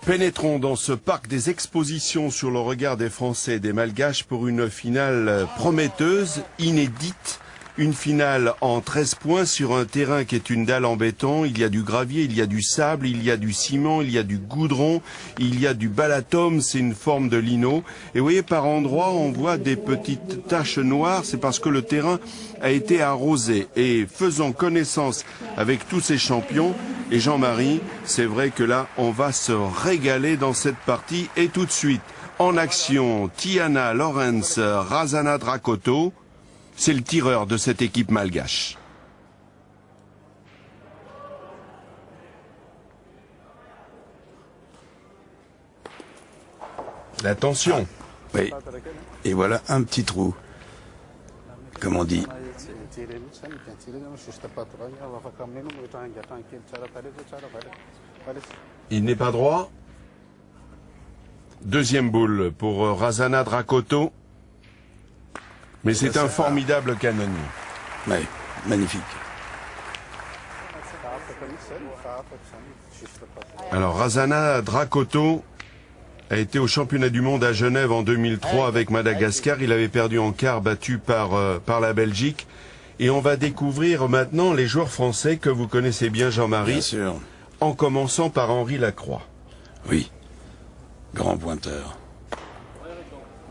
Pénétrons dans ce parc des expositions sur le regard des Français et des Malgaches pour une finale prometteuse, inédite. Une finale en 13 points sur un terrain qui est une dalle en béton. Il y a du gravier, il y a du sable, il y a du ciment, il y a du goudron, il y a du balatum, c'est une forme de lino. Et vous voyez, par endroits, on voit des petites taches noires, c'est parce que le terrain a été arrosé. Et faisant connaissance avec tous ces champions, et Jean-Marie, c'est vrai que là, on va se régaler dans cette partie. Et tout de suite, en action, Tiana Lorenz, Razana Drakoto. C'est le tireur de cette équipe malgache. Attention. Oui. Et voilà un petit trou. Comme on dit. Il n'est pas droit. Deuxième boule pour Razana Drakoto. Mais c'est un formidable canonnier. Oui, magnifique. Alors, Razana Drakoto a été au championnat du monde à Genève en 2003 avec Madagascar. Il avait perdu en quart, battu par la Belgique. Et on va découvrir maintenant les joueurs français que vous connaissez bien, Jean-Marie. Bien sûr. En commençant par Henri Lacroix. Oui. Grand pointeur.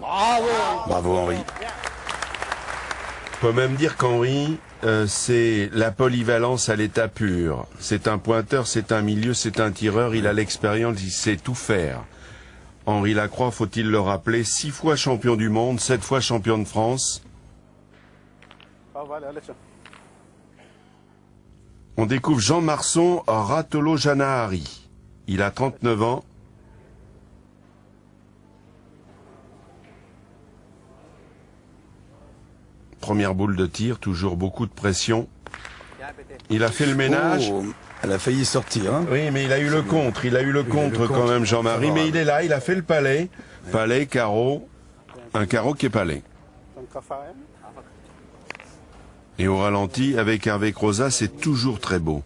Bravo Henri. On peut même dire qu'Henri, c'est la polyvalence à l'état pur. C'est un pointeur, c'est un milieu, c'est un tireur, il a l'expérience, il sait tout faire. Henri Lacroix, faut-il le rappeler, 6 fois champion du monde, 7 fois champion de France. On découvre Jean Marson Ratolo Janahari. Il a 39 ans. Première boule de tir, toujours beaucoup de pression. Il a fait le ménage. Oh, elle a failli sortir. Hein. Oui, mais il a eu le contre. Il a eu le contre quand même, Jean-Marie. Mais il est là, il a fait le palais. Palais, carreau. Un carreau qui est palais. Et au ralenti, avec Hervé Croza, c'est toujours très beau.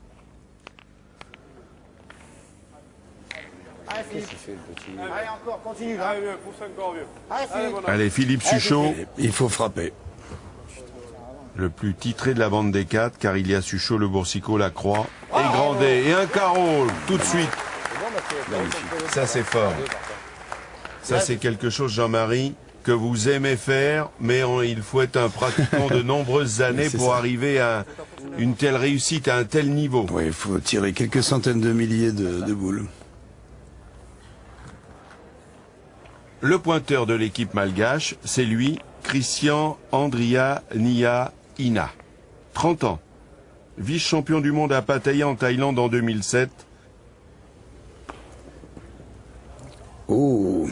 Allez, encore, continue. Pousse encore, vieux. Allez, Philippe Suchot. Il faut frapper. Le plus titré de la bande des 4, car il y a Suchot, Le Boursicot, Lacroix et Grandet. Et un carreau, tout de suite. Ça, c'est fort. Ça, c'est quelque chose, Jean-Marie, que vous aimez faire, mais il faut être un pratiquant de nombreuses années pour arriver à une telle réussite, à un tel niveau. Oui, il faut tirer quelques centaines de milliers de boules. Le pointeur de l'équipe malgache, c'est lui, Christian Andria Nia Ina. 30 ans. Vice-champion du monde à Pattaya en Thaïlande en 2007. Oh.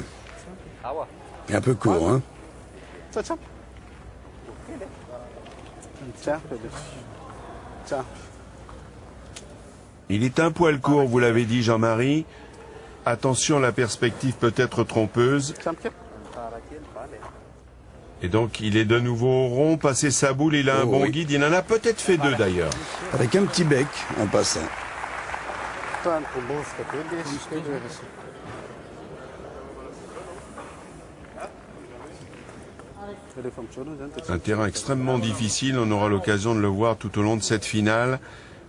Un peu court, hein. Il est un poil court, vous l'avez dit, Jean-Marie. Attention, la perspective peut être trompeuse. Et donc, il est de nouveau au rond, passé sa boule, il a un bon guide. Il en a peut-être fait 2 d'ailleurs. Avec un petit bec en passant. Un terrain extrêmement difficile, on aura l'occasion de le voir tout au long de cette finale.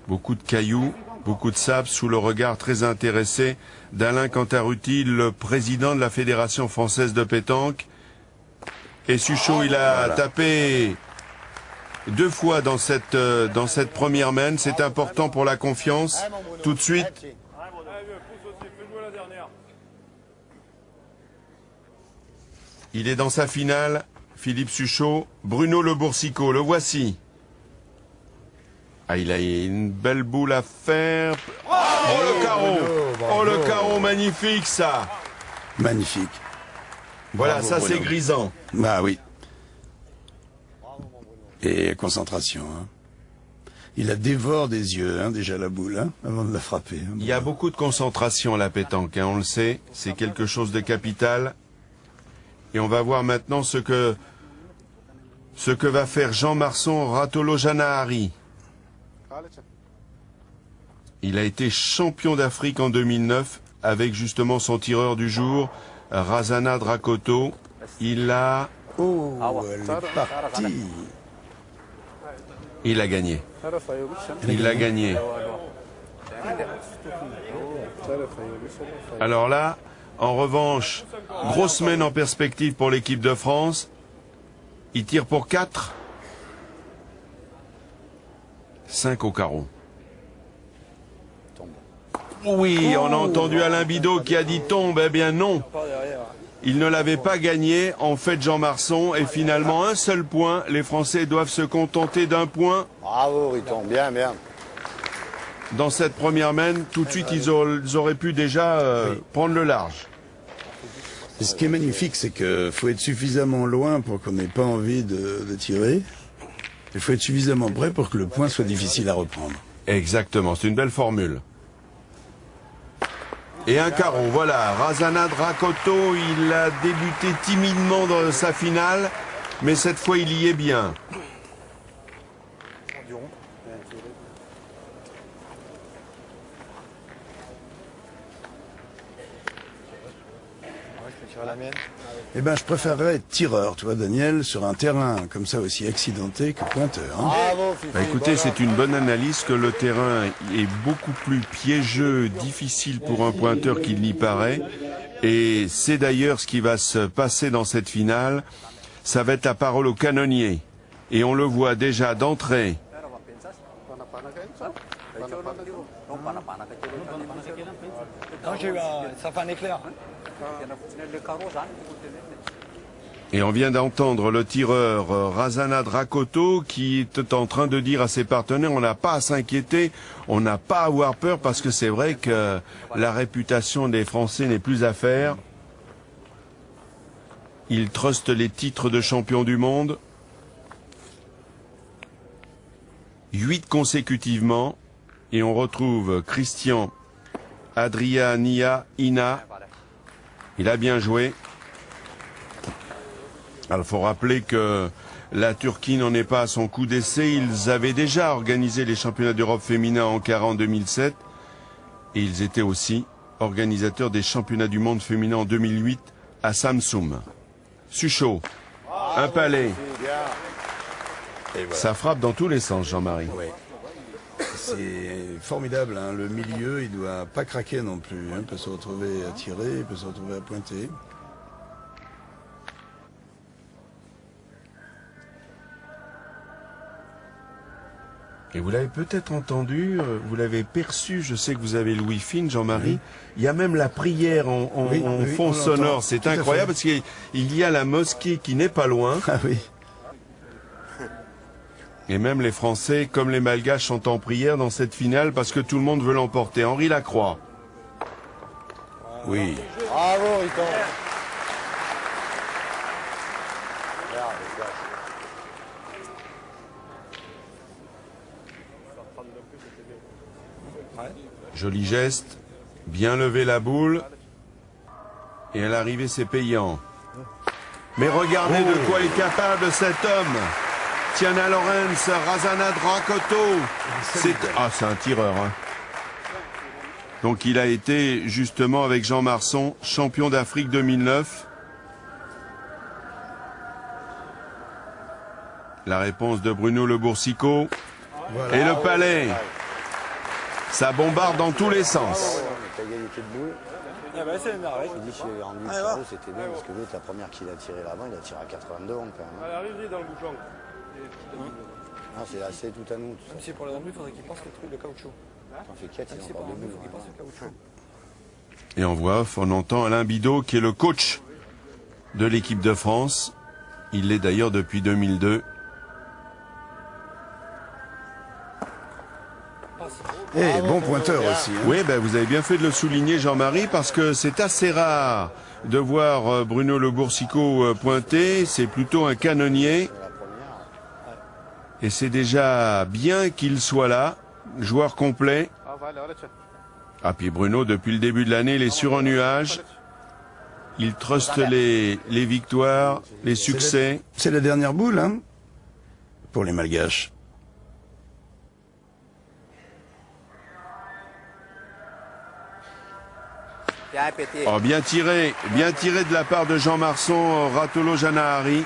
Beaucoup de cailloux, beaucoup de sable, sous le regard très intéressé d'Alain Cantarutti, le président de la Fédération française de pétanque. Et Suchot, il a tapé 2 fois dans cette première main. C'est important pour la confiance. Tout de suite. Il est dans sa finale. Philippe Suchot. Bruno Le Boursicot, le voici. Ah, il a une belle boule à faire. Oh, le carreau! Oh, le carreau, magnifique, ça! Magnifique. Voilà, Bravo, ça Bruno. c'est grisant. Bah oui. Et concentration. Hein. Il la dévore des yeux, hein, déjà la boule, hein, avant de la frapper. Hein. Il y a beaucoup de concentration à la pétanque, hein, on le sait. C'est quelque chose de capital. Et on va voir maintenant ce que va faire Jean Marson Ratolo Janahari. Il a été champion d'Afrique en 2009, avec justement son tireur du jour, Razana Drakoto. Il a... Oh, elle est partie. Il a gagné. Il a gagné. Alors là, en revanche, grosse semaine en perspective pour l'équipe de France. Il tire pour 4. 5 au carreau. Oui, on a entendu Alain Bidot qui a dit tombe. Eh bien non. Il ne l'avait pas gagné, en fait Jean Marson, et finalement un seul point. Les Français doivent se contenter d'un point. Bravo, Riton, bien, bien. Dans cette première mène, tout de suite ils auraient pu déjà prendre le large. Et ce qui est magnifique, c'est qu'il faut être suffisamment loin pour qu'on n'ait pas envie de tirer. Il faut être suffisamment près pour que le point soit difficile à reprendre. Exactement, c'est une belle formule. Et un carreau, voilà, Razana Drakoto, il a débuté timidement dans sa finale, mais cette fois il y est bien. Eh ben, je préférerais être tireur, tu vois, Daniel, sur un terrain comme ça aussi accidenté que pointeur. Hein. Bravo, Fifi. Bah, écoutez, c'est une bonne analyse que le terrain est beaucoup plus piégeux, difficile pour un pointeur qu'il n'y paraît. Et c'est d'ailleurs ce qui va se passer dans cette finale. Ça va être la parole au canonnier. Et on le voit déjà d'entrée. Ça fait un éclair. Et on vient d'entendre le tireur Razana Drakoto qui est en train de dire à ses partenaires on n'a pas à s'inquiéter, on n'a pas à avoir peur parce que c'est vrai que la réputation des Français n'est plus à faire. Ils trustent les titres de champion du monde. 8 consécutivement. Et on retrouve Christian Adriania Ina. Il a bien joué. Alors, il faut rappeler que la Turquie n'en est pas à son coup d'essai. Ils avaient déjà organisé les championnats d'Europe féminins en Ankara en 2007. Et ils étaient aussi organisateurs des championnats du monde féminin en 2008 à Samsung. Suchot, un palais. Voilà. Ça frappe dans tous les sens, Jean-Marie. Ouais. C'est formidable, hein. Le milieu, il doit pas craquer non plus. Hein. Il peut se retrouver à tirer, il peut se retrouver à pointer. Et vous l'avez peut-être entendu, vous l'avez perçu, je sais que vous avez le Wi-Fi, Jean-Marie. Oui. Il y a même la prière en fond on sonore. l'entend. C'est Tout à incroyable fait. parce qu'il y a la mosquée qui n'est pas loin. Ah oui. Et même les Français, comme les Malgaches, sont en prière dans cette finale parce que tout le monde veut l'emporter. Henri Lacroix. Oui. Bravo, Riton. Joli geste, bien lever la boule. Et à l'arrivée, c'est payant. Mais regardez de quoi est capable cet homme. Tiana Lorenz, Razana Drakoto. C'est un tireur. Hein. Donc il a été justement avec Jean Marson, champion d'Afrique 2009. La réponse de Bruno Le Boursicot. Voilà. Et le palais. Ça bombarde dans tous les sens. T'as égalité de boule. Ah bah c'est merveille. Je dis, si j'ai rendu le carreau, c'était bien, parce que l'autre, la première qu'il a tirée là-bas, il a tiré à 82 ans quand même. Allez, arrive dans le bouchon. Non, c'est assez tout à nous. Tout Même si pour les embus, il faudrait qu'il pense le caoutchouc. ça. T'en fais 4, Même il si est pour encore un embut, il debout. faut qu'il pense le caoutchouc. Et en voix off, on entend Alain Bidot qui est le coach de l'équipe de France. Il l'est d'ailleurs depuis 2002. Et bon pointeur aussi. Hein. Oui, ben vous avez bien fait de le souligner, Jean-Marie, parce que c'est assez rare de voir Bruno Le Boursicot pointer. C'est plutôt un canonnier. La première. Et c'est déjà bien qu'il soit là, joueur complet. Ah, puis Bruno, depuis le début de l'année, il est sur un nuage. Il truste les victoires, les succès. C'est la dernière boule, hein, pour les Malgaches. Oh, bien tiré de la part de Jean Marson, Ratolo Janahari.